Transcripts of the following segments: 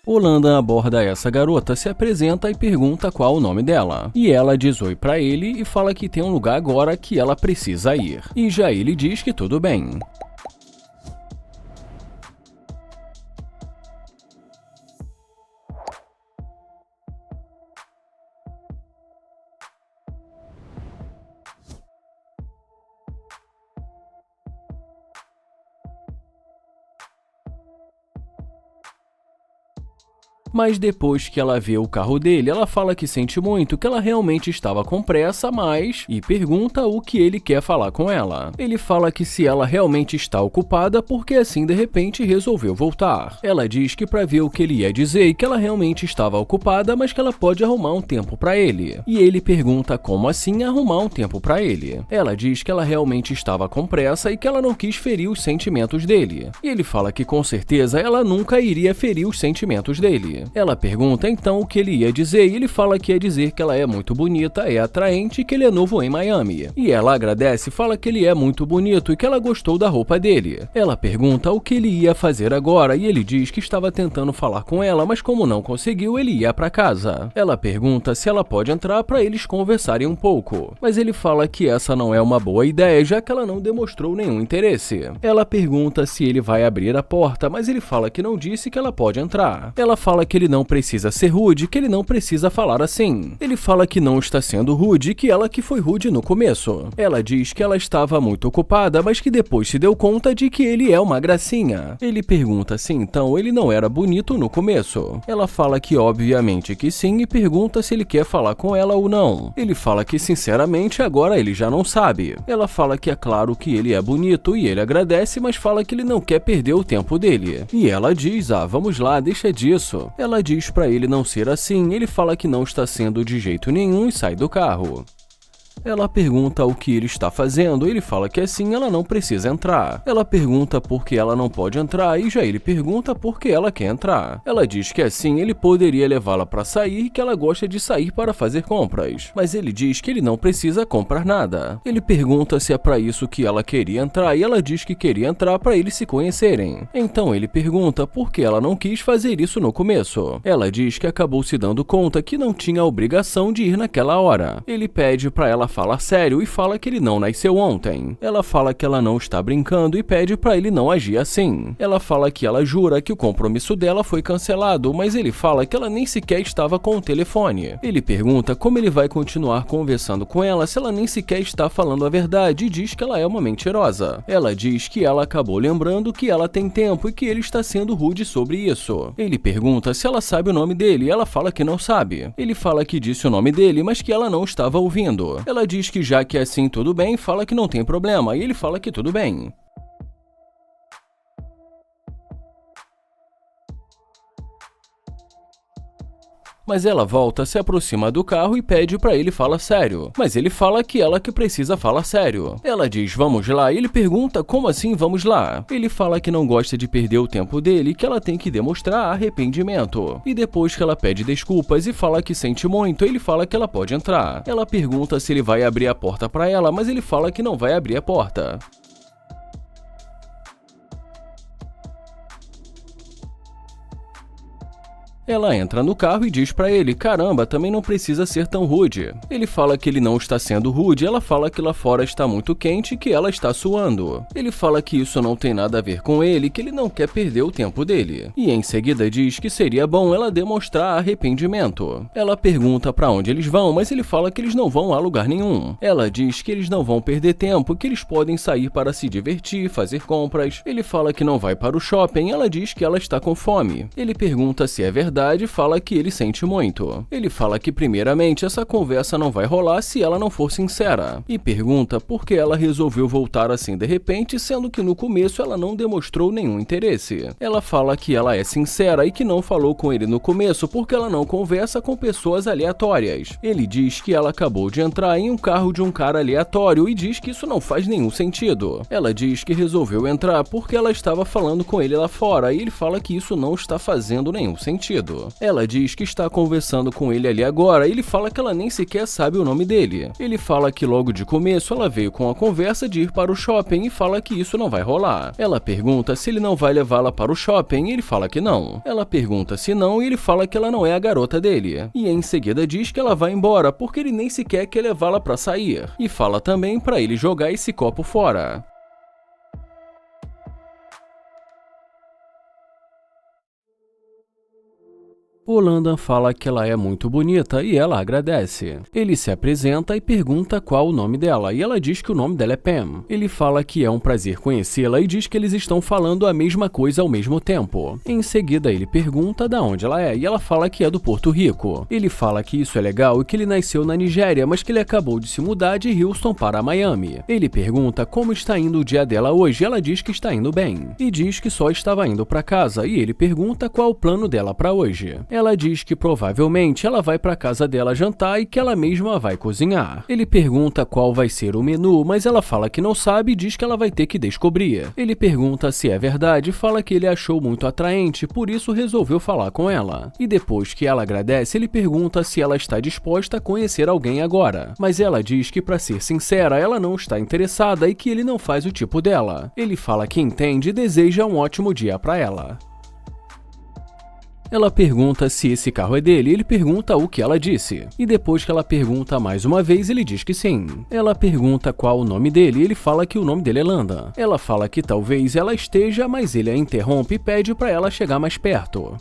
O Landan aborda essa garota, se apresenta e pergunta qual o nome dela. E ela diz oi pra ele e fala que tem um lugar agora que ela precisa ir. E já ele diz que tudo bem. Mas depois que ela vê o carro dele, ela fala que sente muito, que ela realmente estava com pressa, e pergunta o que ele quer falar com ela. Ele fala que se ela realmente está ocupada, porque assim de repente resolveu voltar. Ela diz que para ver o que ele ia dizer e que ela realmente estava ocupada, mas que ela pode arrumar um tempo para ele. E ele pergunta como assim arrumar um tempo para ele. Ela diz que ela realmente estava com pressa e que ela não quis ferir os sentimentos dele. E ele fala que com certeza ela nunca iria ferir os sentimentos dele. Ela pergunta então o que ele ia dizer e ele fala que ia dizer que ela é muito bonita, é atraente e que ele é novo em Miami. E ela agradece e fala que ele é muito bonito e que ela gostou da roupa dele. Ela pergunta o que ele ia fazer agora e ele diz que estava tentando falar com ela, mas como não conseguiu, ele ia para casa. Ela pergunta se ela pode entrar para eles conversarem um pouco, mas ele fala que essa não é uma boa ideia, já que ela não demonstrou nenhum interesse. Ela pergunta se ele vai abrir a porta, mas ele fala que não disse que ela pode entrar. Ela fala que ele não precisa ser rude, que ele não precisa falar assim. Ele fala que não está sendo rude e que ela que foi rude no começo. Ela diz que ela estava muito ocupada, mas que depois se deu conta de que ele é uma gracinha. Ele pergunta se então ele não era bonito no começo. Ela fala que obviamente que sim e pergunta se ele quer falar com ela ou não. Ele fala que sinceramente agora ele já não sabe. Ela fala que é claro que ele é bonito e ele agradece, mas fala que ele não quer perder o tempo dele. E ela diz, vamos lá, deixa disso. Ela diz pra ele não ser assim, ele fala que não está sendo de jeito nenhum e sai do carro. Ela pergunta o que ele está fazendo, ele fala que assim ela não precisa entrar. Ela pergunta por que ela não pode entrar e já ele pergunta por que ela quer entrar. Ela diz que assim ele poderia levá-la para sair e que ela gosta de sair para fazer compras. Mas ele diz que ele não precisa comprar nada. Ele pergunta se é para isso que ela queria entrar e ela diz que queria entrar para eles se conhecerem. Então ele pergunta por que ela não quis fazer isso no começo. Ela diz que acabou se dando conta que não tinha a obrigação de ir naquela hora. Ele pede para ela falar sério e fala que ele não nasceu ontem. Ela fala que ela não está brincando e pede para ele não agir assim. Ela fala que ela jura que o compromisso dela foi cancelado, mas ele fala que ela nem sequer estava com o telefone. Ele pergunta como ele vai continuar conversando com ela se ela nem sequer está falando a verdade e diz que ela é uma mentirosa. Ela diz que ela acabou lembrando que ela tem tempo e que ele está sendo rude sobre isso. Ele pergunta se ela sabe o nome dele e ela fala que não sabe. Ele fala que disse o nome dele, mas que ela não estava ouvindo. Ela diz que já que é assim tudo bem, fala que não tem problema, e ele fala que tudo bem. Mas ela volta, se aproxima do carro e pede pra ele falar sério. Mas ele fala que ela que precisa falar sério. Ela diz, vamos lá, e ele pergunta, como assim vamos lá? Ele fala que não gosta de perder o tempo dele e que ela tem que demonstrar arrependimento. E depois que ela pede desculpas e fala que sente muito, ele fala que ela pode entrar. Ela pergunta se ele vai abrir a porta pra ela, mas ele fala que não vai abrir a porta. Ela entra no carro e diz pra ele, caramba, também não precisa ser tão rude. Ele fala que ele não está sendo rude, ela fala que lá fora está muito quente e que ela está suando. Ele fala que isso não tem nada a ver com ele, que ele não quer perder o tempo dele. E em seguida diz que seria bom ela demonstrar arrependimento. Ela pergunta pra onde eles vão, mas ele fala que eles não vão a lugar nenhum. Ela diz que eles não vão perder tempo, que eles podem sair para se divertir, fazer compras. Ele fala que não vai para o shopping, ela diz que ela está com fome. Ele pergunta se é verdade e fala que ele sente muito. Ele fala que primeiramente essa conversa não vai rolar se ela não for sincera. E pergunta por que ela resolveu voltar assim de repente, sendo que no começo ela não demonstrou nenhum interesse. Ela fala que ela é sincera e que não falou com ele no começo porque ela não conversa com pessoas aleatórias. Ele diz que ela acabou de entrar em um carro de um cara aleatório e diz que isso não faz nenhum sentido. Ela diz que resolveu entrar porque ela estava falando com ele lá fora e ele fala que isso não está fazendo nenhum sentido. sentido. Ela diz que está conversando com ele ali agora e ele fala que ela nem sequer sabe o nome dele. Ele fala que logo de começo ela veio com a conversa de ir para o shopping e fala que isso não vai rolar. Ela pergunta se ele não vai levá-la para o shopping e ele fala que não. Ela pergunta se não e ele fala que ela não é a garota dele. E em seguida diz que ela vai embora porque ele nem sequer quer levá-la para sair. E fala também para ele jogar esse copo fora. O Landon fala que ela é muito bonita e ela agradece. Ele se apresenta e pergunta qual o nome dela e ela diz que o nome dela é Pam. Ele fala que é um prazer conhecê-la e diz que eles estão falando a mesma coisa ao mesmo tempo. Em seguida ele pergunta de onde ela é e ela fala que é do Porto Rico. Ele fala que isso é legal e que ele nasceu na Nigéria, mas que ele acabou de se mudar de Houston para Miami. Ele pergunta como está indo o dia dela hoje e ela diz que está indo bem. E diz que só estava indo para casa e ele pergunta qual o plano dela para hoje. Ela diz que provavelmente ela vai para casa dela jantar e que ela mesma vai cozinhar. Ele pergunta qual vai ser o menu, mas ela fala que não sabe e diz que ela vai ter que descobrir. Ele pergunta se é verdade e fala que ele achou muito atraente, por isso resolveu falar com ela. E depois que ela agradece, ele pergunta se ela está disposta a conhecer alguém agora. Mas ela diz que, para ser sincera, ela não está interessada e que ele não faz o tipo dela. Ele fala que entende e deseja um ótimo dia para ela. Ela pergunta se esse carro é dele e ele pergunta o que ela disse. E depois que ela pergunta mais uma vez, ele diz que sim. Ela pergunta qual o nome dele e ele fala que o nome dele é Landa. Ela fala que talvez ela esteja, mas ele a interrompe e pede para ela chegar mais perto.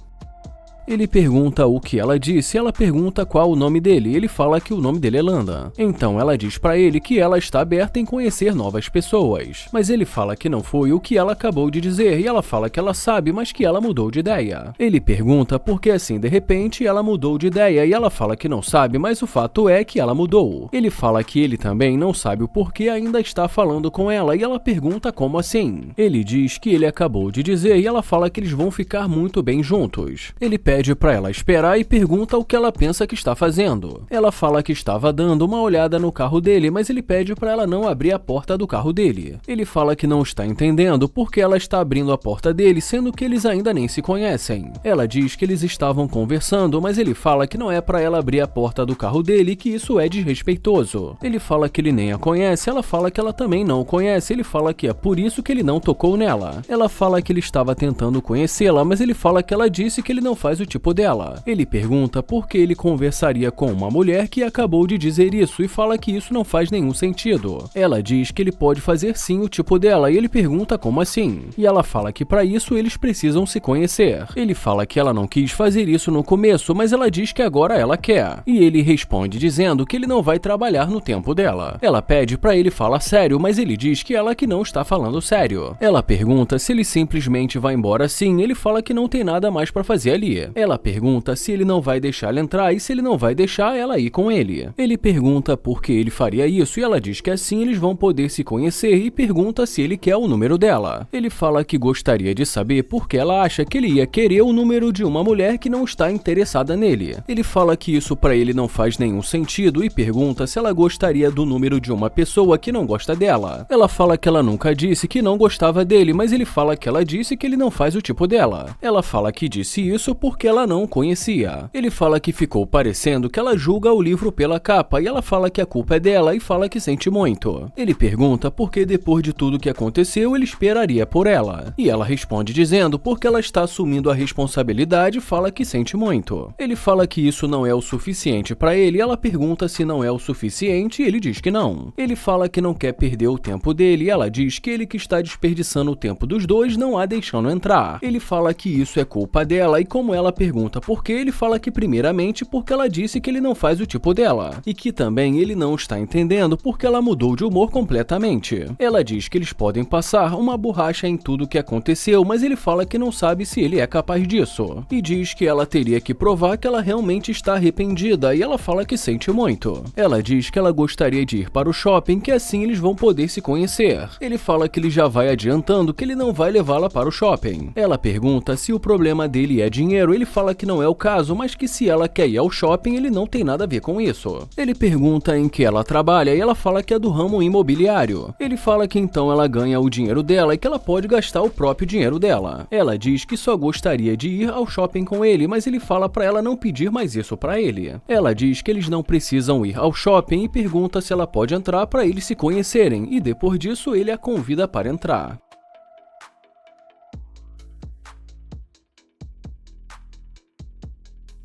Ele pergunta o que ela disse e ela pergunta qual o nome dele e ele fala que o nome dele é Landa. Então ela diz pra ele que ela está aberta em conhecer novas pessoas. Mas ele fala que não foi o que ela acabou de dizer e ela fala que ela sabe, mas que ela mudou de ideia. Ele pergunta por que assim de repente ela mudou de ideia e ela fala que não sabe, mas o fato é que ela mudou. Ele fala que ele também não sabe o porquê ainda está falando com ela e ela pergunta como assim. Ele diz que ele acabou de dizer e ela fala que eles vão ficar muito bem juntos. Ele pede para ela esperar e pergunta o que ela pensa que está fazendo. Ela fala que estava dando uma olhada no carro dele, mas ele pede para ela não abrir a porta do carro dele. Ele fala que não está entendendo porque ela está abrindo a porta dele, sendo que eles ainda nem se conhecem. Ela diz que eles estavam conversando, mas ele fala que não é para ela abrir a porta do carro dele e que isso é desrespeitoso. Ele fala que ele nem a conhece, ela fala que ela também não o conhece, ele fala que é por isso que ele não tocou nela. Ela fala que ele estava tentando conhecê-la, mas ele fala que ela disse que ele não faz o tipo dela. Ele pergunta por que ele conversaria com uma mulher que acabou de dizer isso e fala que isso não faz nenhum sentido. Ela diz que ele pode fazer sim o tipo dela e ele pergunta como assim. E ela fala que para isso eles precisam se conhecer. Ele fala que ela não quis fazer isso no começo, mas ela diz que agora ela quer. E ele responde dizendo que ele não vai trabalhar no tempo dela. Ela pede para ele falar sério, mas ele diz que ela que não está falando sério. Ela pergunta se ele simplesmente vai embora assim, ele fala que não tem nada mais para fazer ali. Ela pergunta se ele não vai deixar ela entrar e se ele não vai deixar ela ir com ele. Ele pergunta por que ele faria isso e ela diz que assim eles vão poder se conhecer e pergunta se ele quer o número dela. Ele fala que gostaria de saber por que ela acha que ele ia querer o número de uma mulher que não está interessada nele. Ele fala que isso para ele não faz nenhum sentido e pergunta se ela gostaria do número de uma pessoa que não gosta dela. Ela fala que ela nunca disse que não gostava dele, mas ele fala que ela disse que ele não faz o tipo dela. Ela fala que disse isso porque ela não o conhecia. Ele fala que ficou parecendo que ela julga o livro pela capa e ela fala que a culpa é dela e fala que sente muito. Ele pergunta por que depois de tudo que aconteceu ele esperaria por ela. E ela responde dizendo porque ela está assumindo a responsabilidade e fala que sente muito. Ele fala que isso não é o suficiente para ele e ela pergunta se não é o suficiente e ele diz que não. Ele fala que não quer perder o tempo dele e ela diz que ele que está desperdiçando o tempo dos dois não a deixando entrar. Ele fala que isso é culpa dela e como ela pergunta por que, ele fala que primeiramente porque ela disse que ele não faz o tipo dela e que também ele não está entendendo porque ela mudou de humor completamente. Ela diz que eles podem passar uma borracha em tudo que aconteceu, mas ele fala que não sabe se ele é capaz disso e diz que ela teria que provar que ela realmente está arrependida e ela fala que sente muito. Ela diz que ela gostaria de ir para o shopping, que assim eles vão poder se conhecer. Ele fala que ele já vai adiantando que ele não vai levá-la para o shopping. Ela pergunta se o problema dele é dinheiro, ele fala que não é o caso, mas que se ela quer ir ao shopping, ele não tem nada a ver com isso. Ele pergunta em que ela trabalha e ela fala que é do ramo imobiliário. Ele fala que então ela ganha o dinheiro dela e que ela pode gastar o próprio dinheiro dela. Ela diz que só gostaria de ir ao shopping com ele, mas ele fala para ela não pedir mais isso para ele. Ela diz que eles não precisam ir ao shopping e pergunta se ela pode entrar para eles se conhecerem, e depois disso ele a convida para entrar.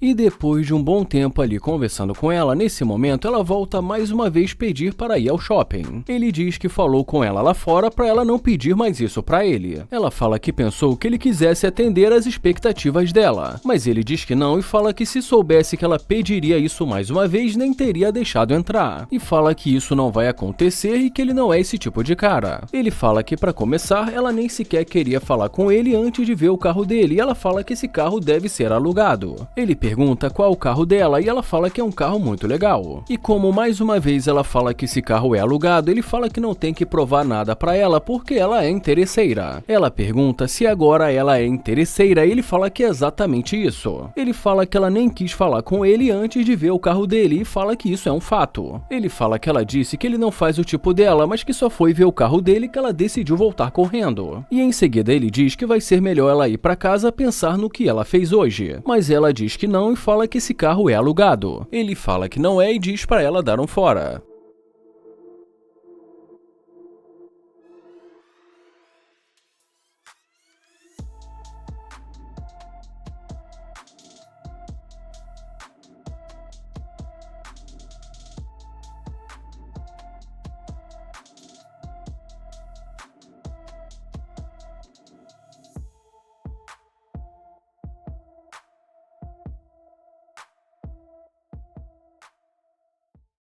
E depois de um bom tempo ali conversando com ela, nesse momento ela volta mais uma vez pedir para ir ao shopping. Ele diz que falou com ela lá fora para ela não pedir mais isso para ele. Ela fala que pensou que ele quisesse atender às expectativas dela, mas ele diz que não e fala que se soubesse que ela pediria isso mais uma vez, nem teria deixado entrar. E fala que isso não vai acontecer e que ele não é esse tipo de cara. Ele fala que para começar, ela nem sequer queria falar com ele antes de ver o carro dele, e ela fala que esse carro deve ser alugado. Ele pergunta qual o carro dela e ela fala que é um carro muito legal. E como mais uma vez ela fala que esse carro é alugado, ele fala que não tem que provar nada pra ela porque ela é interesseira. Ela pergunta se agora ela é interesseira e ele fala que é exatamente isso. Ele fala que ela nem quis falar com ele antes de ver o carro dele e fala que isso é um fato. Ele fala que ela disse que ele não faz o tipo dela, mas que só foi ver o carro dele que ela decidiu voltar correndo. E em seguida ele diz que vai ser melhor ela ir pra casa pensar no que ela fez hoje. Mas ela diz que não e fala que esse carro é alugado. Ele fala que não é e diz para ela dar um fora.